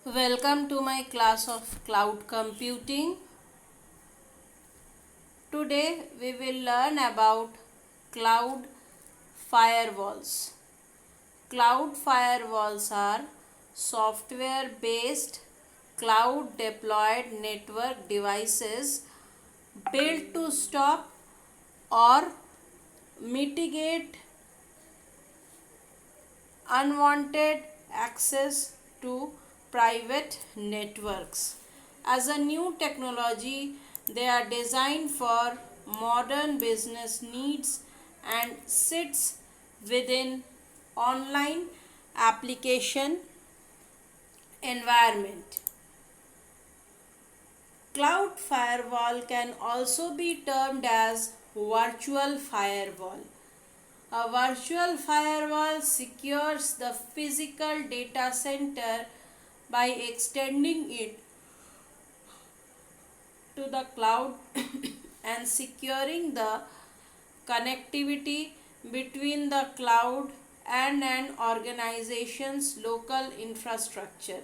Welcome to my class of cloud computing. Today we will learn about cloud firewalls. Cloud firewalls are software based cloud deployed network devices built to stop or mitigate unwanted access to private networks. As a new technology, they are designed for modern business needs and sits within online application environment. Cloud firewall can also be termed as virtual firewall. A virtual firewall secures the physical data center by extending it to the cloud and securing the connectivity between the cloud and an organization's local infrastructure.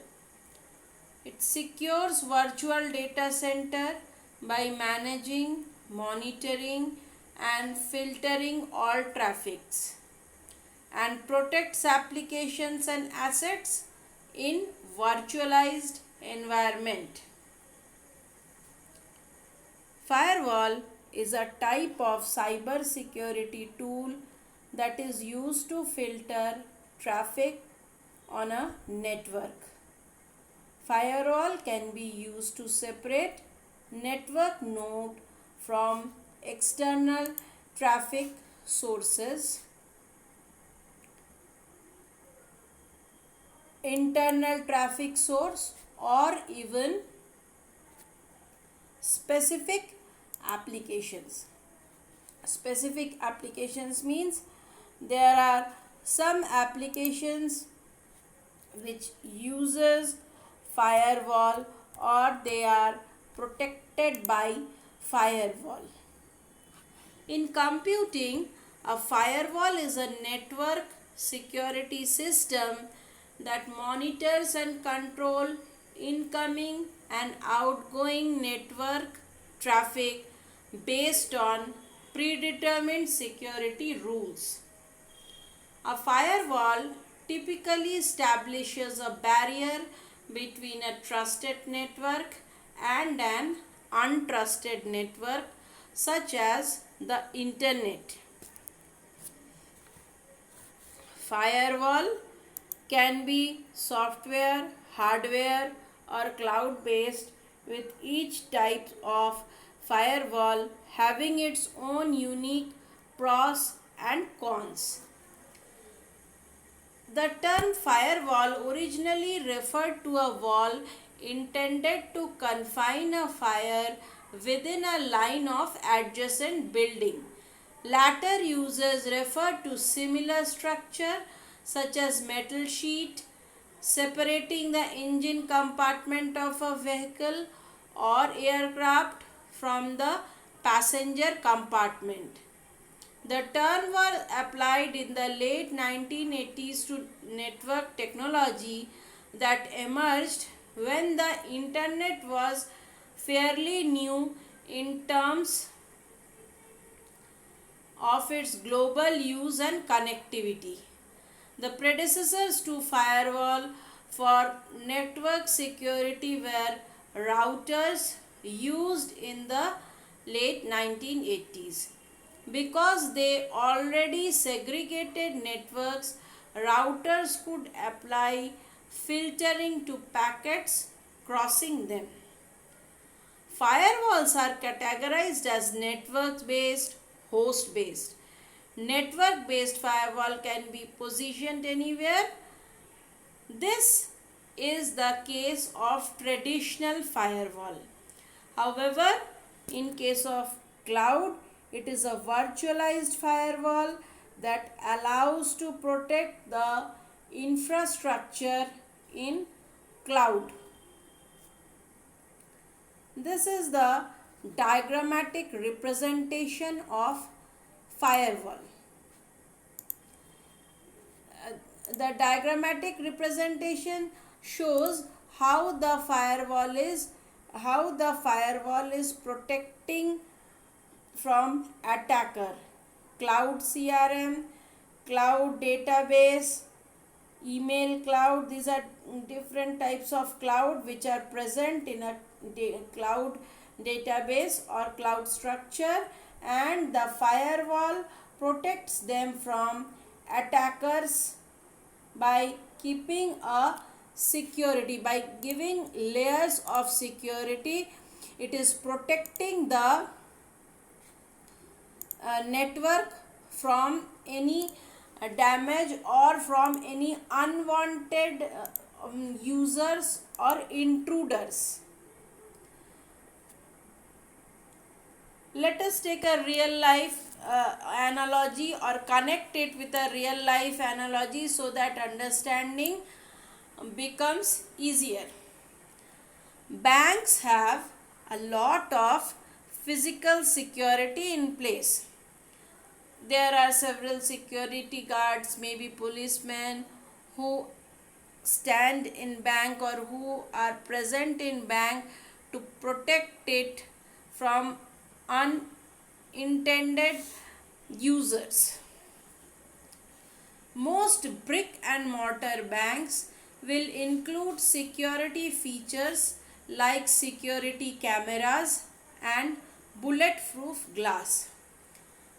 It secures virtual data center by managing, monitoring and filtering all traffics and protects applications and assets in virtualized environment. Firewall is a type of cyber security tool that is used to filter traffic on a network. Firewall can be used to separate network node from external traffic sources, internal traffic source, or even specific applications. Specific applications means there are some applications which uses firewall or they are protected by firewall. In computing, a firewall is a network security system that monitors and control incoming and outgoing network traffic based on predetermined security rules. A firewall typically establishes a barrier between a trusted network and an untrusted network such as the internet. Firewall can be software, hardware or cloud based, with each type of firewall having its own unique pros and cons. The term firewall originally referred to a wall intended to confine a fire within a line of adjacent building. Later uses refer to similar structure such as metal sheet separating the engine compartment of a vehicle or aircraft from the passenger compartment. The term was applied in the late 1980s to network technology that emerged when the internet was fairly new in terms of its global use and connectivity. The predecessors to firewall for network security were routers used in the late 1980s. Because they already segregated networks, routers could apply filtering to packets crossing them. Firewalls are categorized as network based, host based. Network based firewall can be positioned anywhere. This is the case of traditional firewall. However, in case of cloud, it is a virtualized firewall that allows to protect the infrastructure in cloud. This is the diagrammatic representation of firewall. The diagrammatic representation shows how the firewall is protecting from attacker. Cloud CRM, cloud database, email cloud, these are different types of cloud which are present in a cloud database or cloud structure, and the firewall protects them from attackers by keeping a security, by giving layers of security. It is protecting the network from any damage or from any unwanted users or intruders. Let us take a real life analogy or connect it with a real life analogy so that understanding becomes easier. Banks have a lot of physical security in place. There are several security guards, maybe policemen, who stand in bank or who are present in bank to protect it from unintended users. Most brick and mortar banks will include security features like security cameras and bulletproof glass.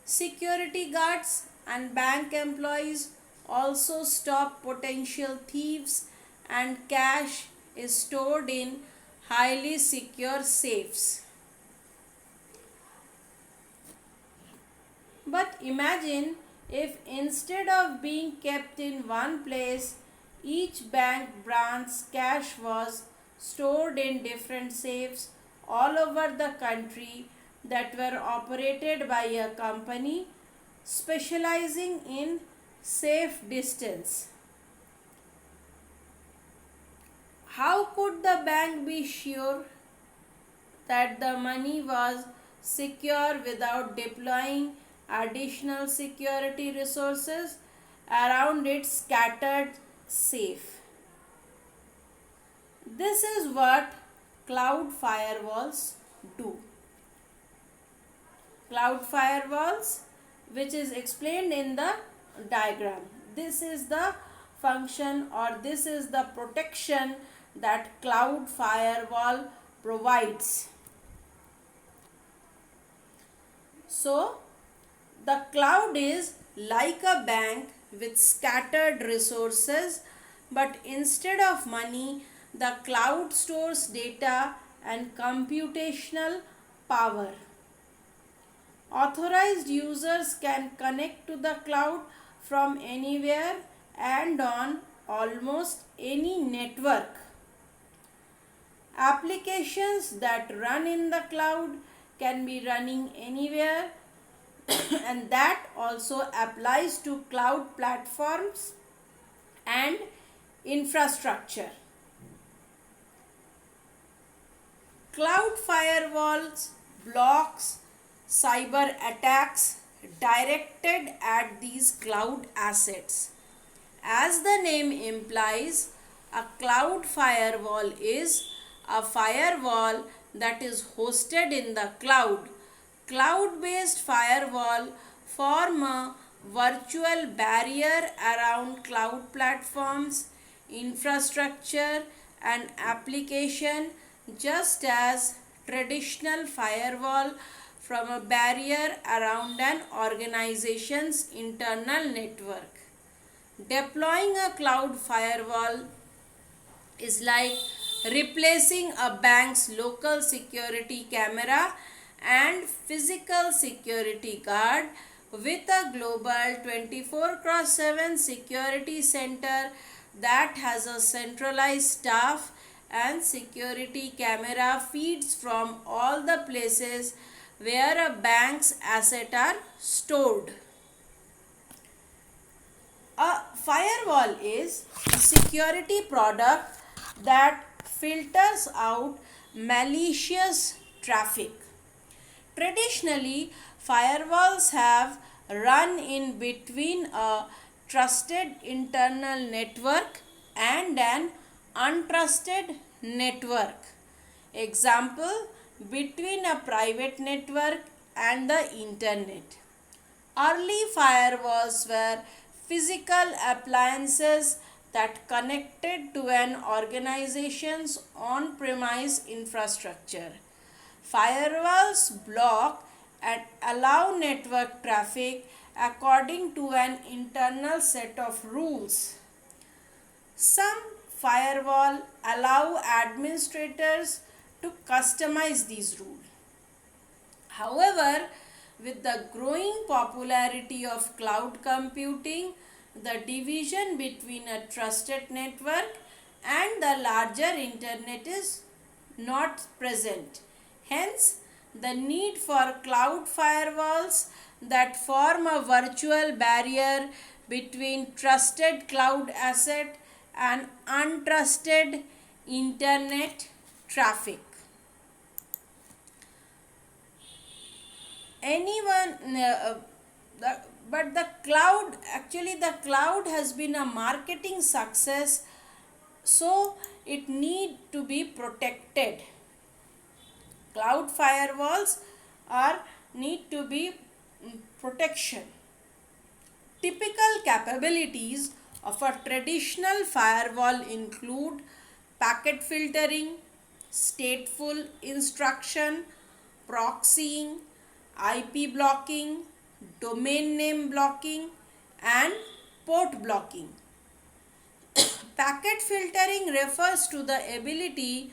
Security guards and bank employees also stop potential thieves, and cash is stored in highly secure safes. But imagine if instead of being kept in one place, each bank branch cash was stored in different safes all over the country that were operated by a company specializing in safe distance. How could the bank be sure that the money was secure without deploying additional security resources around its scattered safe? This is what cloud firewalls do. Cloud firewalls, which is explained in the diagram. This is the function or this is the protection that cloud firewall provides. So, the cloud is like a bank with scattered resources, but instead of money, the cloud stores data and computational power. Authorized users can connect to the cloud from anywhere and on almost any network. Applications that run in the cloud can be running anywhere and that also applies to cloud platforms and infrastructure. Cloud firewalls blocks cyber attacks directed at these cloud assets. As the name implies, a cloud firewall is a firewall that is hosted in the cloud. Cloud-based firewall form a virtual barrier around cloud platforms, infrastructure and application, just as traditional firewall from a barrier around an organization's internal network. Deploying a cloud firewall is like replacing a bank's local security camera and physical security guard with a global 24/7 security center that has a centralized staff and security camera feeds from all the places where a bank's assets are stored. A firewall is a security product that filters out malicious traffic. Traditionally, firewalls have run in between a trusted internal network and an untrusted network. Example, between a private network and the internet. Early firewalls were physical appliances that connected to an organization's on premise infrastructure. Firewalls block and allow network traffic according to an internal set of rules. Some firewall allow administrators to customize these rules. However, with the growing popularity of cloud computing, the division between a trusted network and the larger internet is not present. Hence, the need for cloud firewalls that form a virtual barrier between trusted cloud asset and untrusted internet traffic. Anyone the, but the cloud, actually the cloud has been a marketing success, so it need to be protected. Cloud firewalls are need to be protection. Typical capabilities of a traditional firewall include packet filtering, stateful instruction, proxying, IP blocking, domain name blocking, and port blocking. Packet filtering refers to the ability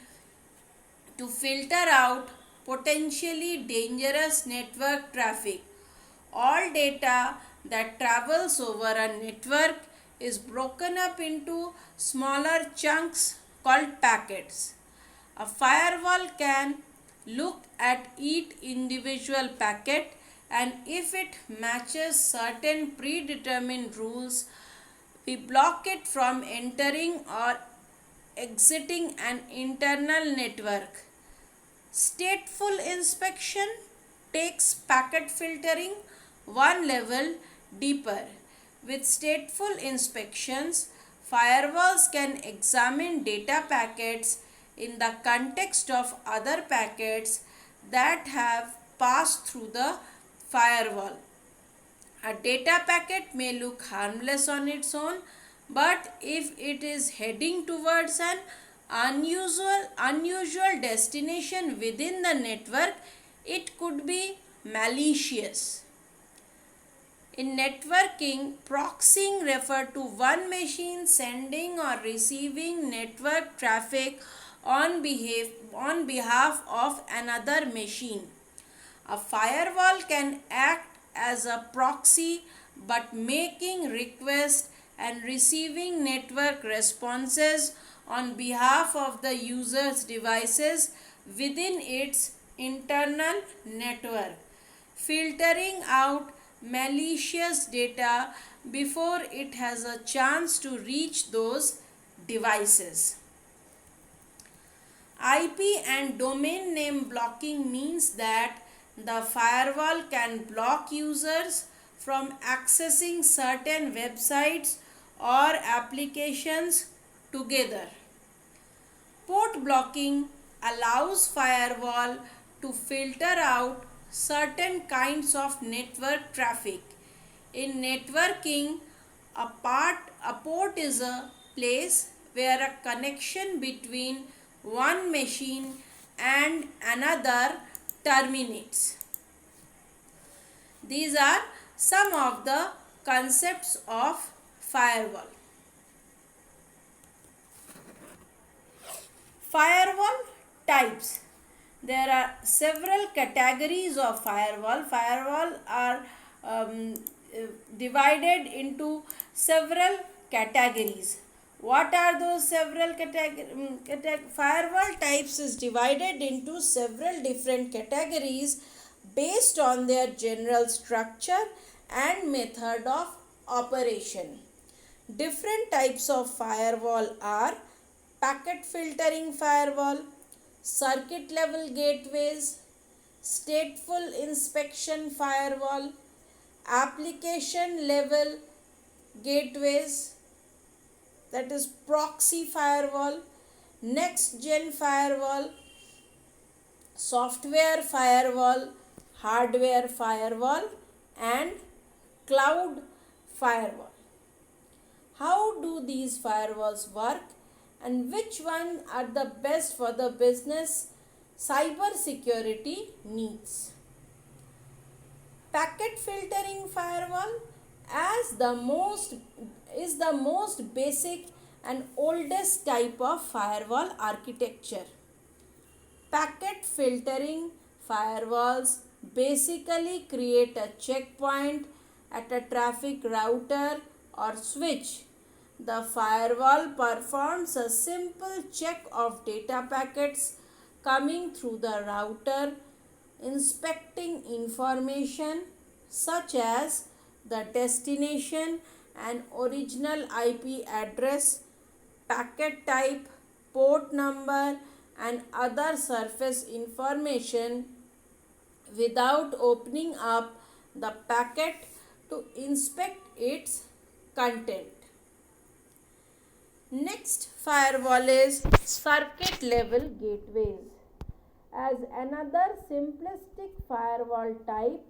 to filter out potentially dangerous network traffic. All data that travels over a network is broken up into smaller chunks called packets. A firewall can look at each individual packet, and if it matches certain predetermined rules, we block it from entering or exiting an internal network. Stateful inspection takes packet filtering one level deeper. With stateful inspections, firewalls can examine data packets in the context of other packets that have passed through the firewall. A data packet may look harmless on its own, but if it is heading towards an unusual destination within the network, it could be malicious. In networking, proxying refers to one machine sending or receiving network traffic on behalf of another machine. A firewall can act as a proxy, but making requests and receiving network responses on behalf of the user's devices within its internal network, filtering out malicious data before it has a chance to reach those devices. IP and domain name blocking means that the firewall can block users from accessing certain websites or applications together. Port blocking allows firewall to filter out certain kinds of network traffic. In networking, a port is a place where a connection between one machine and another terminates. These are some of the concepts of firewall. Firewall types. There are several categories of firewall. Firewall are divided into several categories. What are those several firewall types is divided into several different categories based on their general structure and method of operation. Different types of firewall are packet filtering firewall, circuit level gateways, stateful inspection firewall, application level gateways, that is proxy firewall, next gen firewall, software firewall, hardware firewall, and cloud firewall. How do these firewalls work and which one are the best for the business cyber security needs? Packet filtering firewall as the most is the most basic and oldest type of firewall architecture. Packet filtering firewalls basically create a checkpoint at a traffic router or switch. The firewall performs a simple check of data packets coming through the router, inspecting information such as the destination and original IP address, packet type, port number, and other surface information without opening up the packet to inspect its content. Next firewall is circuit level gateways as another simplistic firewall type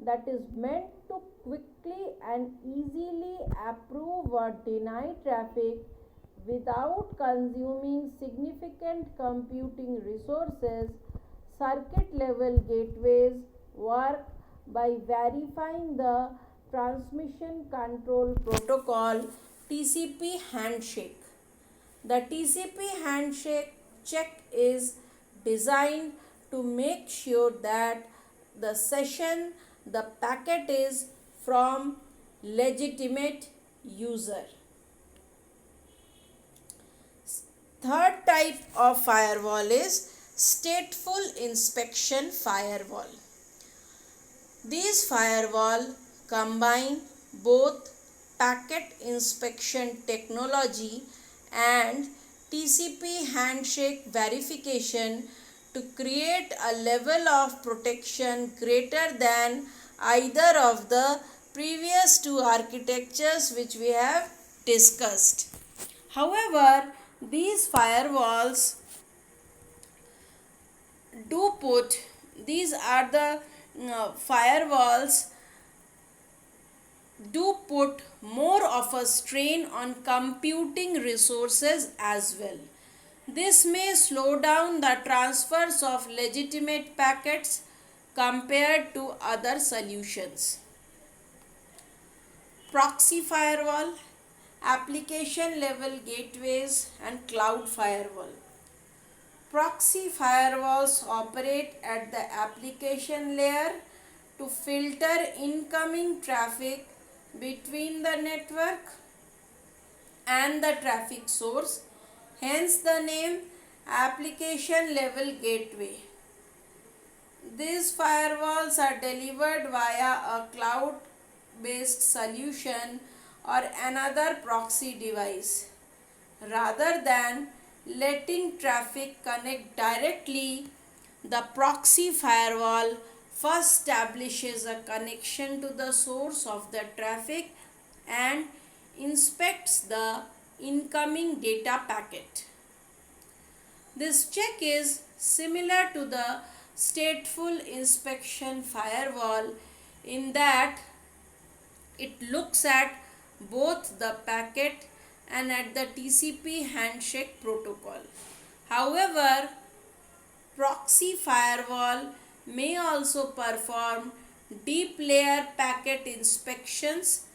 that is meant to quickly and easily approve or deny traffic without consuming significant computing resources. Circuit level gateways work by verifying the transmission control protocol TCP handshake. The TCP handshake check is designed to make sure that the session the packet is from legitimate user. Third type of firewall is stateful inspection firewall. These firewall combine both packet inspection technology and TCP handshake verification to create a level of protection greater than either of the previous two architectures which we have discussed. However, these firewalls do put these are the firewalls do put more of a strain on computing resources as well. This may slow down the transfers of legitimate packets compared to other solutions. Proxy firewall, application level gateways, and cloud firewall. Proxy firewalls operate at the application layer to filter incoming traffic between the network and the traffic source, hence the name application level gateway. These firewalls are delivered via a cloud based solution or another proxy device rather than letting traffic connect directly. The proxy firewall first establishes a connection to the source of the traffic and inspects the incoming data packet. This check is similar to the stateful inspection firewall in that it looks at both the packet and at the TCP handshake protocol. However, proxy firewall may also perform deep layer packet inspections,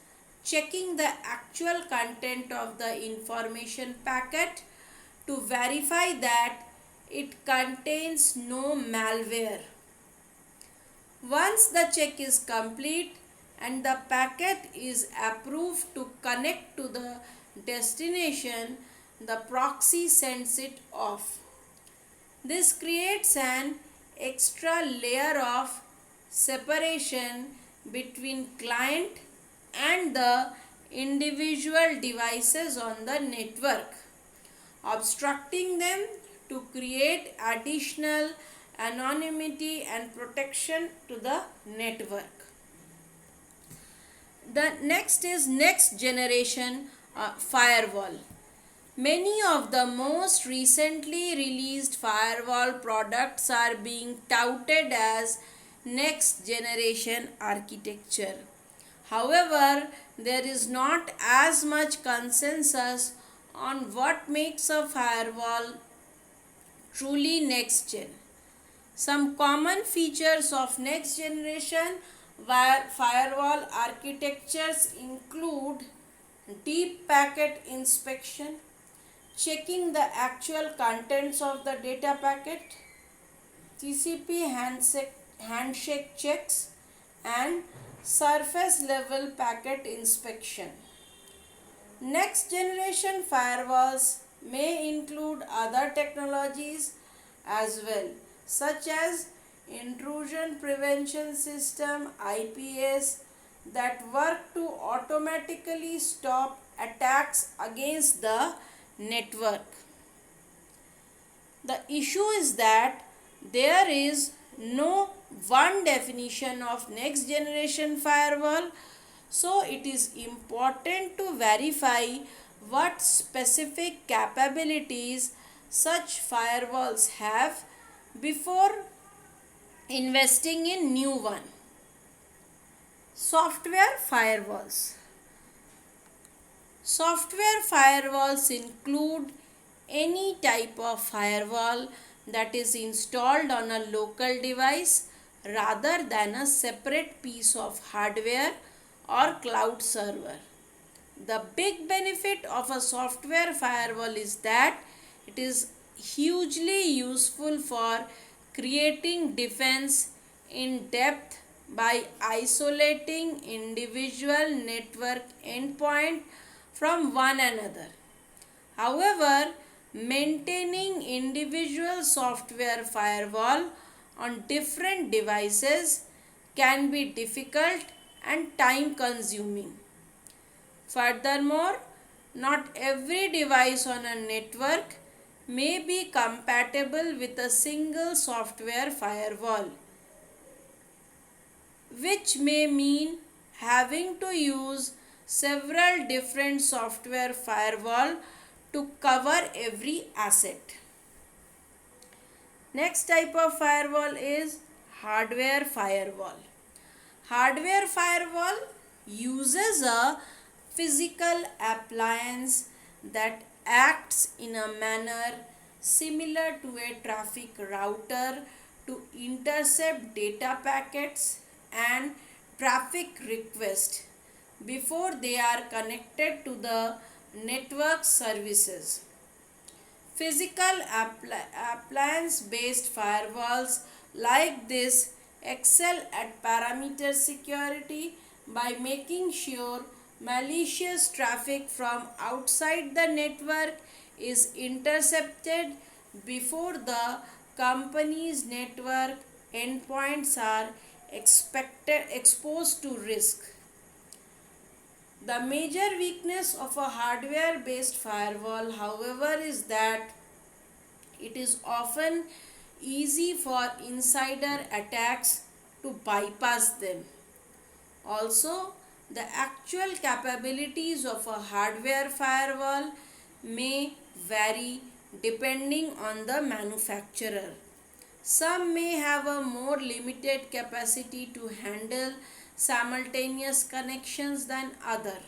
checking the actual content of the information packet to verify that it contains no malware. Once the check is complete and the packet is approved to connect to the destination, the proxy sends it off. This creates an extra layer of separation between client and the individual devices on the network, obstructing them to create additional anonymity and protection to the network. The next is next generation firewall. Many of the most recently released firewall products are being touted as next generation architecture. However, there is not as much consensus on what makes a firewall truly next gen. Some common features of next generation firewall architectures include deep packet inspection, checking the actual contents of the data packet, TCP handshake checks, and surface level packet inspection. Next generation firewalls may include other technologies as well, such as intrusion prevention system IPS that work to automatically stop attacks against the network. The issue is that there is no one definition of next generation firewall, so it is important to verify what specific capabilities such firewalls have before investing in new one. Software firewalls. Software firewalls include any type of firewall that is installed on a local device rather than a separate piece of hardware or cloud server. The big benefit of a software firewall is that it is hugely useful for creating defense in depth by isolating individual network endpoint from one another. However, maintaining individual software firewall on different devices can be difficult and time consuming. Furthermore, not every device on a network may be compatible with a single software firewall, which may mean having to use several different software firewall to cover every asset. Next type of firewall is hardware firewall. Hardware firewall uses a physical appliance that acts in a manner similar to a traffic router to intercept data packets and traffic requests before they are connected to the network services. Physical appliance based firewalls like this excel at parameter security by making sure malicious traffic from outside the network is intercepted before the company's network endpoints are exposed to risk. The major weakness of a hardware based firewall, however, is that it is often easy for insider attacks to bypass them. Also, the actual capabilities of a hardware firewall may vary depending on the manufacturer. Some may have a more limited capacity to handle simultaneous connections than other.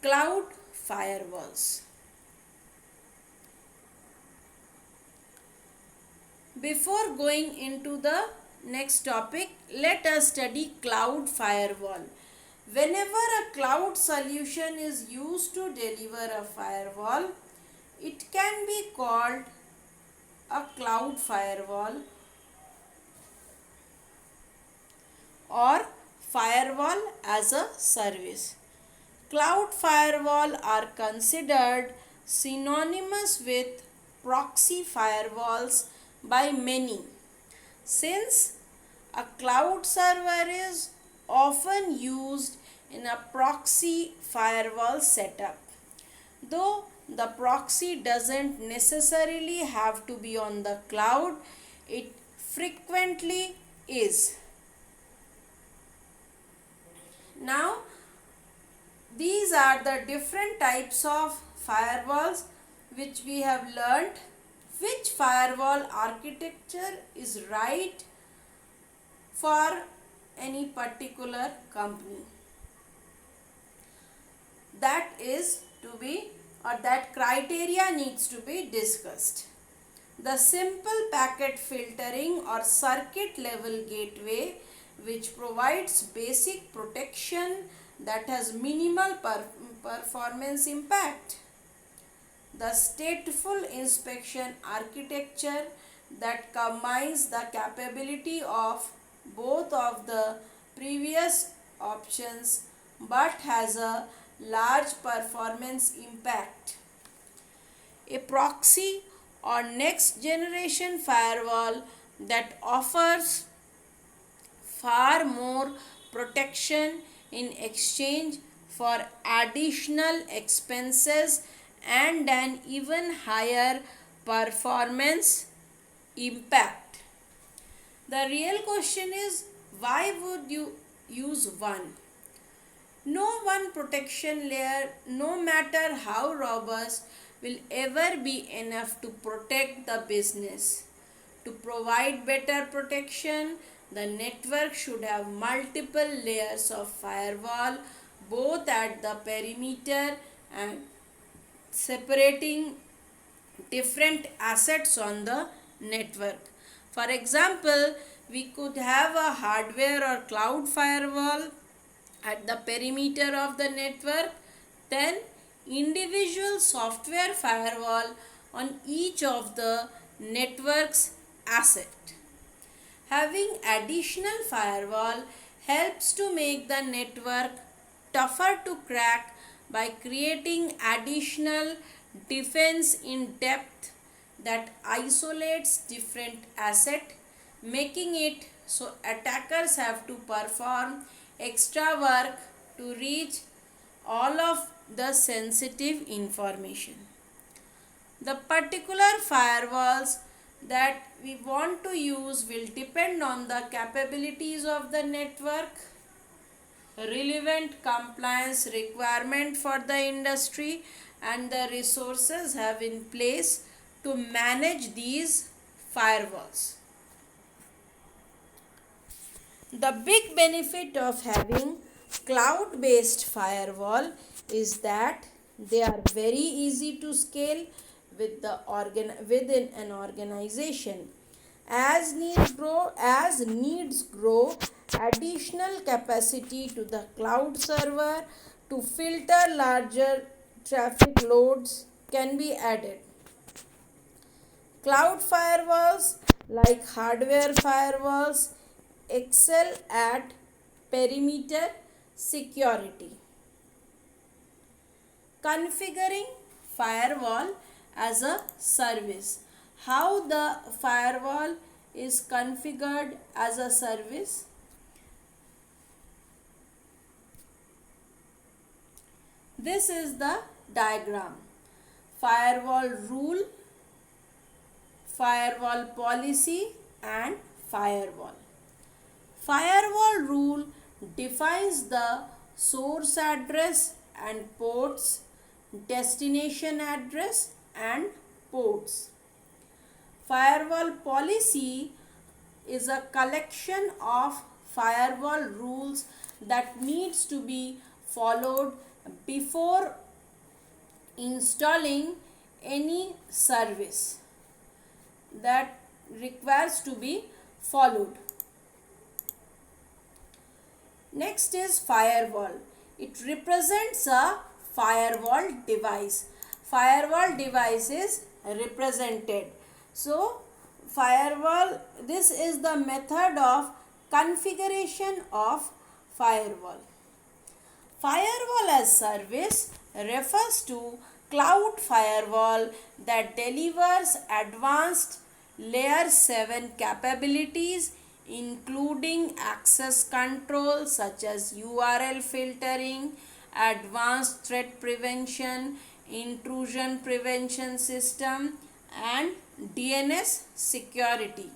Cloud firewalls. Before going into the next topic, let us study cloud firewall. Whenever a cloud solution is used to deliver a firewall, it can be called a cloud firewall or firewall as a service. Cloud firewall are considered synonymous with proxy firewalls by many, since a cloud server is often used in a proxy firewall setup. Though the proxy doesn't necessarily have to be on the cloud, it frequently is. Now, These are the different types of firewalls which we have learnt. Which firewall architecture is right for any particular company? That is to be, or that criteria needs to be discussed. The simple packet filtering or circuit level gateway, which provides basic protection that has minimal performance impact. The stateful inspection architecture that combines the capability of both of the previous options but has a large performance impact. A proxy or next generation firewall that offers far more protection in exchange for additional expenses and an even higher performance impact. The real question is, why would you use one? No one protection layer, no matter how robust, will ever be enough to protect the business. To provide better protection, the network should have multiple layers of firewall, both at the perimeter and separating different assets on the network. For example, we could have a hardware or cloud firewall at the perimeter of the network, then individual software firewall on each of the network's asset. Having additional firewall helps to make the network tougher to crack by creating additional defense in depth that isolates different asset, making it so attackers have to perform extra work to reach all of the sensitive information. The particular firewalls that we want to use will depend on the capabilities of the network, relevant compliance requirement for the industry, and the resources have in place to manage these firewalls. The big benefit of having cloud based firewall is that they are very easy to scale within an organization. As needs grow, additional capacity to the cloud server to filter larger traffic loads can be added. Cloud firewalls, like hardware firewalls, excel at perimeter security. Configuring firewall as a service. How the firewall is configured as a service? This is the diagram. Firewall rule, firewall policy, and firewall. Firewall rule defines the source address and ports, destination address and ports. Firewall policy is a collection of firewall rules that needs to be followed before installing any service that requires to be followed. Next is firewall. It represents a firewall device. Firewall device is represented. So, firewall, this is the method of configuration of firewall. Firewall as service refers to cloud firewall that delivers advanced layer 7 capabilities including access control such as URL filtering, advanced threat prevention, intrusion prevention system and DNS security.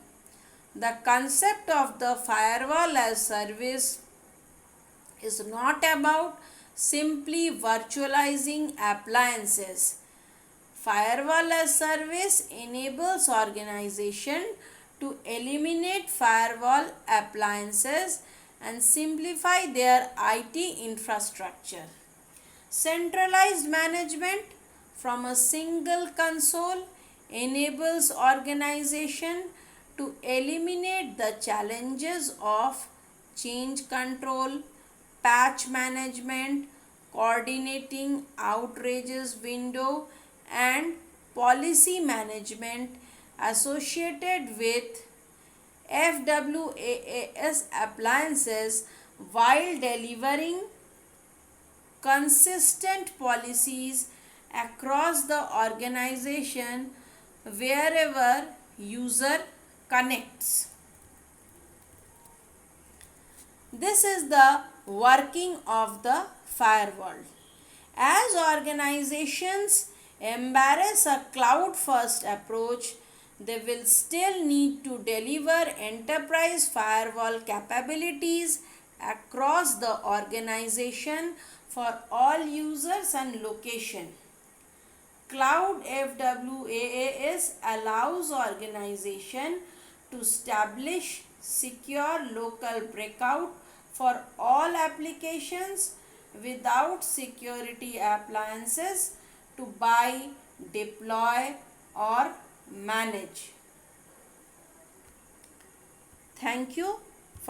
The concept of the firewall as service is not about simply virtualizing appliances. Firewall as service enables organization to eliminate firewall appliances and simplify their IT infrastructure. Centralized management from a single console enables organization to eliminate the challenges of change control, patch management, coordinating outrages window, and policy management associated with FWaaS appliances while delivering consistent policies across the organization wherever user connects. This is the working of the firewall. As organizations embrace a cloud first approach, they will still need to deliver enterprise firewall capabilities across the organization for all users and location. Cloud FWaaS allows organization to establish secure local breakout for all applications without security appliances to buy, deploy or manage. Thank you.